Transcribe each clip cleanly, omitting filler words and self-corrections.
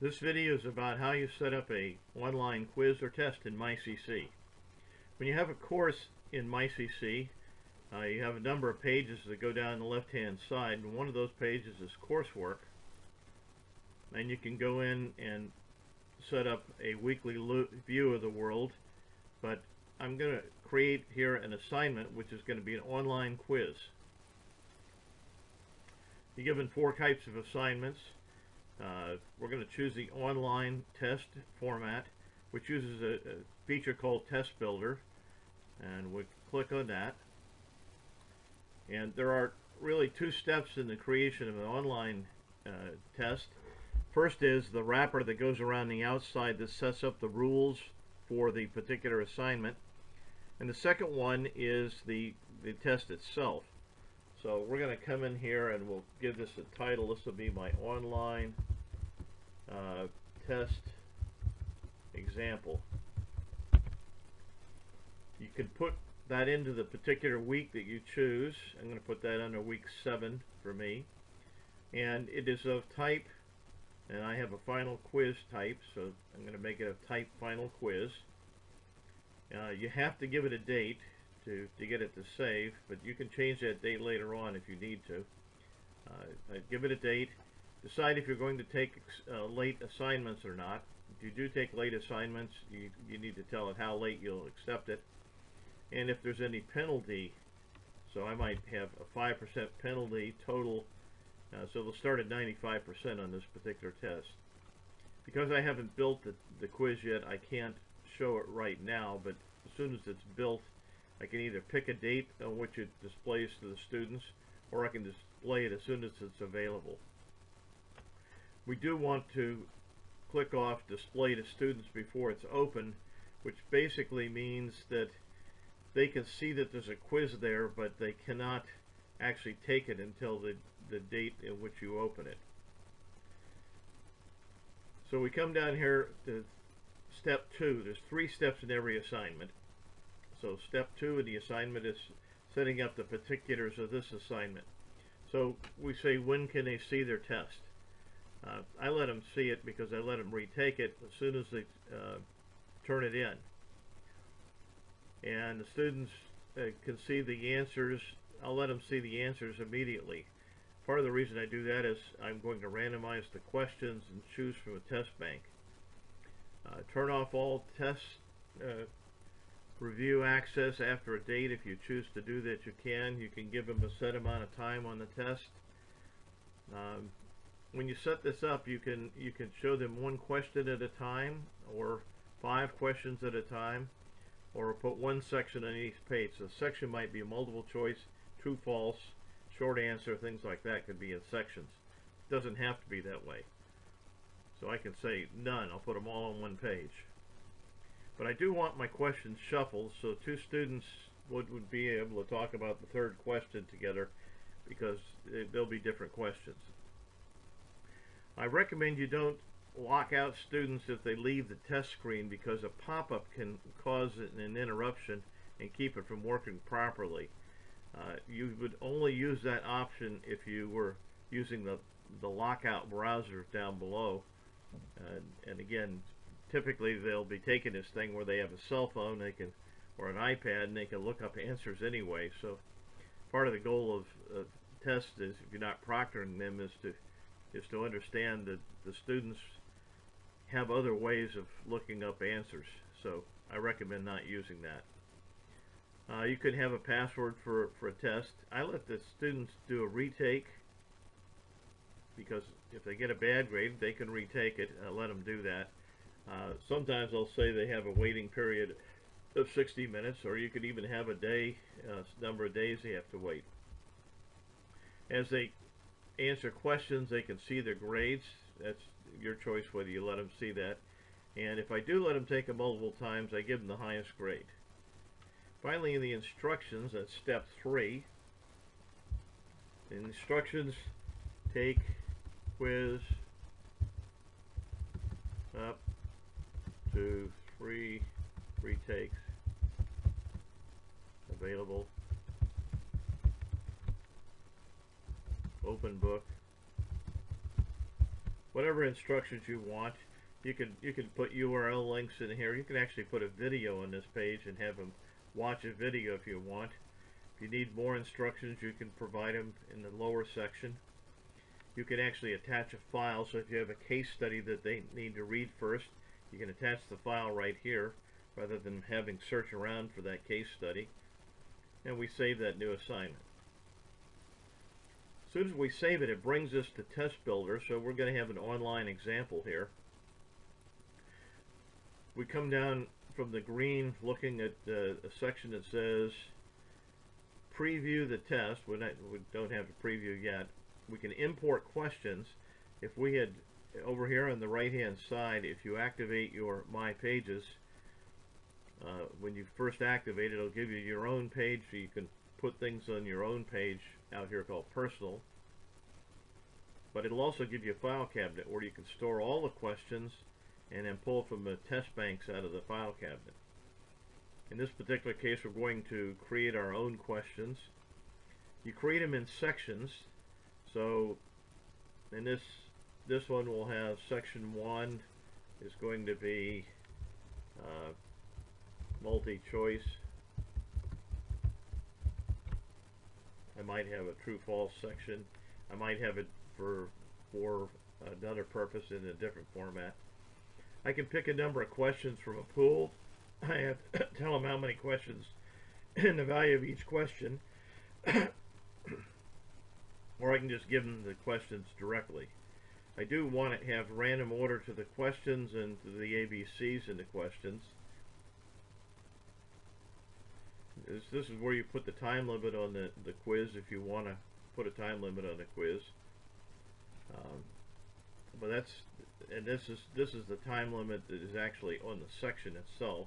This video is about how you set up a online quiz or test in MyCC. When you have a course in MyCC, you have a number of pages that go down the left-hand side, and one of those pages is coursework. And you can go in and set up a weekly view of the world, but I'm going to create here an assignment which is going to be an online quiz. You're given 4 types of assignments. We're going to choose the online test format, which uses a feature called Test Builder, and we click on that. And there are really 2 steps in the creation of an online test. First is the wrapper that goes around the outside that sets up the rules for the particular assignment, and the second one is the test itself. So we're going to come in here and we'll give this a title. This will be my online test example. You can put that into the particular week that you choose. I'm going to put that under week 7 for me, and it is of type, and I have a final quiz type, so I'm going to make it a type final quiz. You have to give it a date to get it to save, but you can change that date later on if you need to. Give it a date. Decide if you're going to take late assignments or not. If you do take late assignments, you need to tell it how late you'll accept it, and if there's any penalty. So I might have a 5% penalty total, so it'll start at 95% on this particular test. Because I haven't built the quiz yet, I can't show it right now, but as soon as it's built, I can either pick a date on which it displays to the students, or I can display it as soon as it's available. We do want to click off display to students before it's open, which basically means that they can see that there's a quiz there, but they cannot actually take it until the date in which you open it. So we come down here to step 2. There's 3 steps in every assignment. So step 2 in the assignment is setting up the particulars of this assignment. So we say, when can they see their test? I let them see it because I let them retake it as soon as they turn it in. And the students can see the answers. I'll let them see the answers immediately. Part of the reason I do that is I'm going to randomize the questions and choose from a test bank. Turn off all test review access after a date. If you choose to do that, you can. You can give them a set amount of time on the test. When you set this up, you can show them 1 question at a time, or 5 questions at a time, or put 1 section on each page. So a section might be a multiple choice, true, false, short answer, things like that could be in sections. It doesn't have to be that way. So I can say none. I'll put them all on 1 page. But I do want my questions shuffled, so 2 students would be able to talk about the 3rd question together, because there'll be different questions. I recommend you don't lock out students if they leave the test screen, because a pop-up can cause an interruption and keep it from working properly. You would only use that option if you were using the lockout browser down below. And again, typically they'll be taking this thing where they have a cell phone, or an iPad, and they can look up answers anyway. So part of the goal of tests is, if you're not proctoring them, is to understand that the students have other ways of looking up answers. So I recommend not using that. You could have a password for a test. I let the students do a retake, because if they get a bad grade, they can retake it. I let them do that. Sometimes I'll say they have a waiting period of 60 minutes, or you could even have a day, number of days they have to wait. As they answer questions, they can see their grades. That's your choice whether you let them see that. And if I do let them take it multiple times, I give them the highest grade. Finally, in the instructions, that's step 3. The instructions: take quiz up to 3 retakes available. Open book. whatever instructions you want. You can put URL links in here. You can actually put a video on this page and have them watch a video if you want. If you need more instructions, you can provide them in the lower section. You can actually attach a file, so if you have a case study that they need to read first, you can attach the file right here rather than having search around for that case study. And we save that new assignment. As soon as we save it, it brings us to Test Builder, so we're going to have an online example here. We come down from the green looking at a section that says preview the test. We don't have a preview yet. We can import questions. If we had over here on the right hand side, if you activate your My Pages, when you first activate it, it'll give you your own page, so you can put things on your own page out here called Personal. But it'll also give you a file cabinet where you can store all the questions and then pull from the test banks out of the file cabinet. In this particular case, we're going to create our own questions. You create them in sections. So in this one will have section 1 is going to be multi-choice. I might have a true-false section. I might have it for another purpose in a different format. I can pick a number of questions from a pool. I have to tell them how many questions and the value of each question. Or I can just give them the questions directly. I do want to have random order to the questions and to the ABCs in the questions. This is where you put the time limit on the quiz if you want to put a time limit on the quiz. But this is the time limit that is actually on the section itself.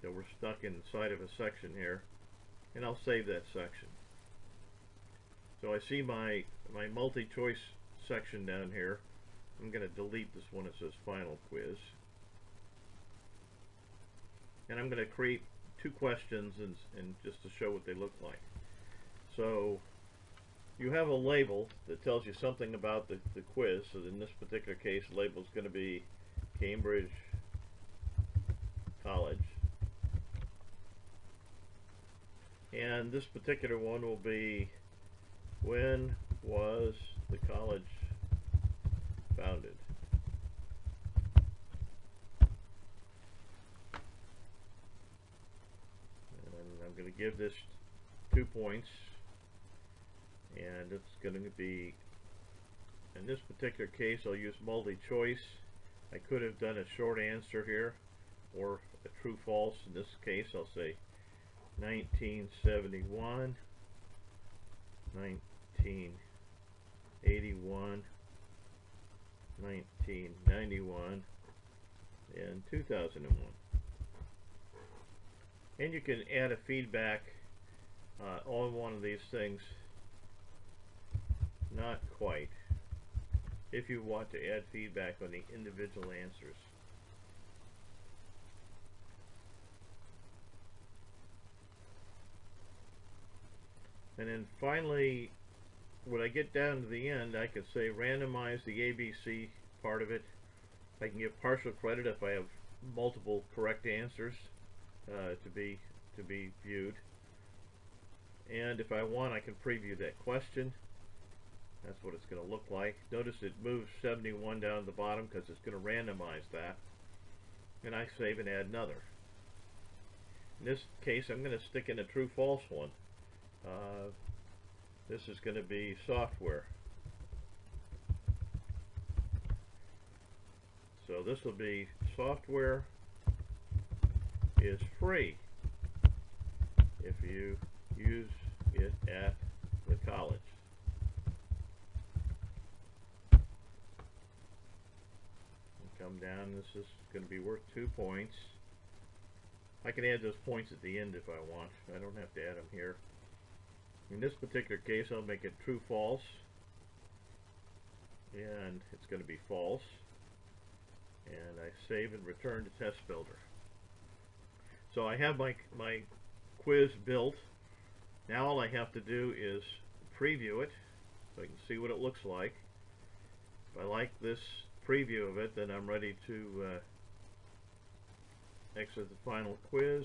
So we're stuck inside of a section here, and I'll save that section. So I see my multi-choice section down here. I'm going to delete this one that says Final Quiz, and I'm going to create 2 questions and just to show what they look like. So you have a label that tells you something about the quiz. So in this particular case, the label is going to be Cambridge College. And this particular one will be, when was the college founded? And I'm going to give this 2 points. And it's going to be, in this particular case, I'll use multi-choice. I could have done a short answer here, or a true-false. In this case, I'll say 1971, 1981, 1991, and 2001. And you can add a feedback on one of these things. Not quite, if you want to add feedback on the individual answers. And then finally, when I get down to the end, I can say randomize the ABC part of it. I can give partial credit if I have multiple correct answers to be viewed. And if I want, I can preview that question. That's what it's going to look like. Notice it moves 71 down at the bottom because it's going to randomize that. And I save and add another. In this case, I'm going to stick in a true-false one. This is going to be software. So this will be software is free if you use it at the college. Come down, this is going to be worth 2 points. I can add those points at the end if I want. I don't have to add them here. In this particular case, I'll make it true-false, and it's going to be false. And I save and return to Test Builder. So I have my quiz built. Now all I have to do is preview it so I can see what it looks like. If I like this preview of it, then I'm ready to exit the final quiz,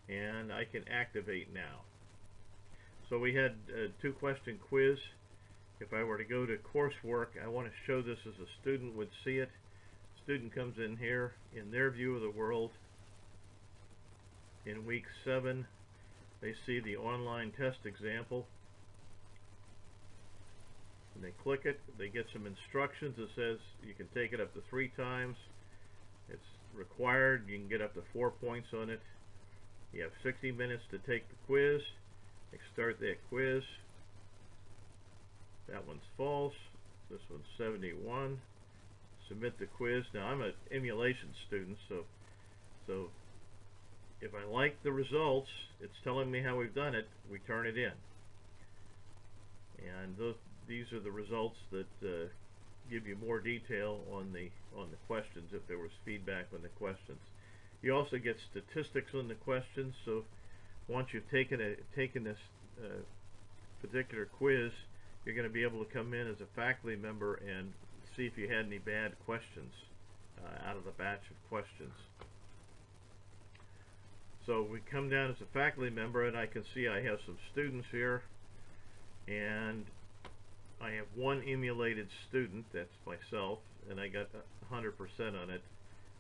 and I can activate now. So we had a 2-question quiz. If I were to go to coursework, I want to show this as a student would see it. Student comes in here in their view of the world. In week 7, they see the online test example. When they click it, they get some instructions. It says you can take it up to 3 times. It's required. You can get up to 4 points on it. You have 60 minutes to take the quiz. They start that quiz. That one's false. This one's 71. Submit the quiz. Now I'm an emulation student, so if I like the results, it's telling me how we've done it. We turn it in, and these are the results that give you more detail on the questions if there was feedback on the questions. You also get statistics on the questions. So once you've taken this particular quiz, you're going to be able to come in as a faculty member and see if you had any bad questions out of the batch of questions. So we come down as a faculty member, and I can see I have some students here, and I have one emulated student, that's myself, and I got 100% on it.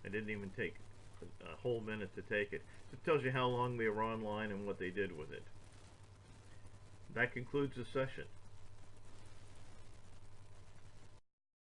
I didn't even take a whole minute to take it. So it tells you how long they were online and what they did with it. That concludes the session.